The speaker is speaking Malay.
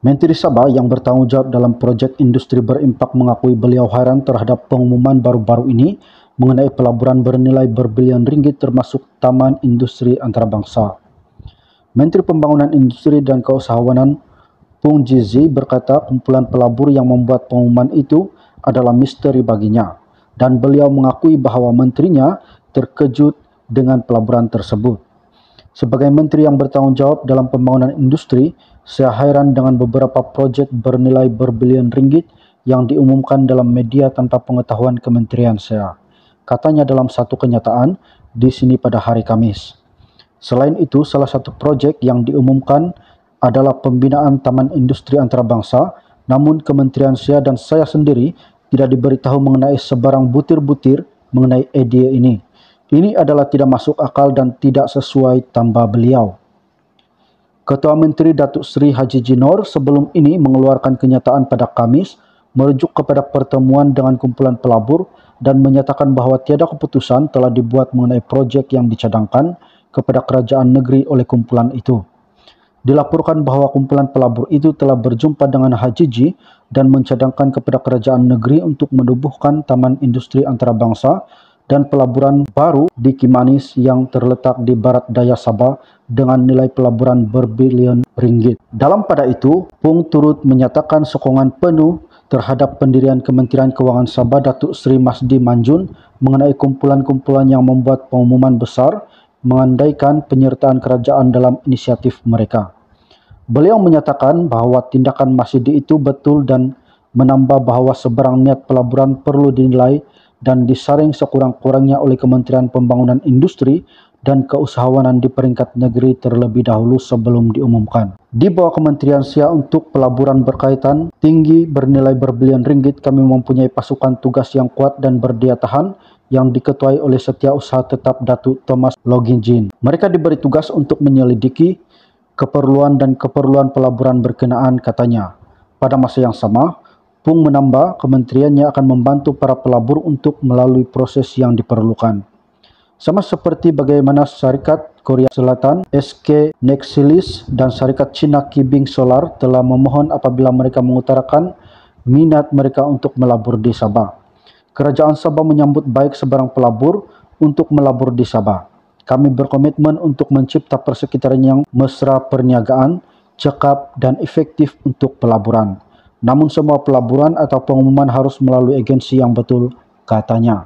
Menteri Sabah yang bertanggung jawab dalam projek industri berimpak mengakui beliau hairan terhadap pengumuman baru-baru ini mengenai pelaburan bernilai berbilion ringgit termasuk Taman Industri Antarabangsa. Menteri Pembangunan Industri dan Keusahawanan Pung Jizi berkata kumpulan pelabur yang membuat pengumuman itu adalah misteri baginya dan beliau mengakui bahawa menterinya terkejut dengan pelaburan tersebut. Sebagai menteri yang bertanggung jawab dalam pembangunan industri, saya hairan dengan beberapa projek bernilai berbilion ringgit yang diumumkan dalam media tanpa pengetahuan kementerian saya. Katanya dalam satu kenyataan di sini pada hari Kamis. Selain itu, salah satu projek yang diumumkan adalah pembinaan Taman Industri Antarabangsa, namun kementerian saya dan saya sendiri tidak diberitahu mengenai sebarang butir-butir mengenai idea ini. Ini adalah tidak masuk akal dan tidak sesuai, tambah beliau. Ketua Menteri Datuk Seri Haji Jinor sebelum ini mengeluarkan kenyataan pada Kamis merujuk kepada pertemuan dengan kumpulan pelabur dan menyatakan bahawa tiada keputusan telah dibuat mengenai projek yang dicadangkan kepada kerajaan negeri oleh kumpulan itu. Dilaporkan bahawa kumpulan pelabur itu telah berjumpa dengan Haji Ji dan mencadangkan kepada kerajaan negeri untuk menubuhkan Taman Industri Antarabangsa dan pelaburan baru di Kimanis yang terletak di barat daya Sabah dengan nilai pelaburan berbilion ringgit. Dalam pada itu, Pung turut menyatakan sokongan penuh terhadap pendirian Kementerian Kewangan Sabah Datuk Seri Masdi Manjun mengenai kumpulan-kumpulan yang membuat pengumuman besar mengandaikan penyertaan kerajaan dalam inisiatif mereka. Beliau menyatakan bahawa tindakan Masdi itu betul dan menambah bahawa sebarang niat pelaburan perlu dinilai dan disaring sekurang-kurangnya oleh Kementerian Pembangunan Industri dan Keusahawanan di peringkat negeri terlebih dahulu sebelum diumumkan. Di bawah kementerian saya untuk pelaburan berkaitan tinggi bernilai berbilion ringgit, kami mempunyai pasukan tugas yang kuat dan berdaya tahan yang diketuai oleh Setiausaha Tetap Datuk Thomas Loginjin. Mereka diberi tugas untuk menyelidiki keperluan dan keperluan pelaburan berkenaan, katanya. Pada masa yang sama, Pung menambah kementeriannya akan membantu para pelabur untuk melalui proses yang diperlukan. Sama seperti bagaimana Syarikat Korea Selatan, SK Nexilis dan Syarikat Cina Kibing Solar telah memohon apabila mereka mengutarakan minat mereka untuk melabur di Sabah. Kerajaan Sabah menyambut baik sebarang pelabur untuk melabur di Sabah. Kami berkomitmen untuk mencipta persekitaran yang mesra perniagaan, cekap dan efektif untuk pelaburan. Namun semua pelaburan atau pengumuman harus melalui agensi yang betul, katanya.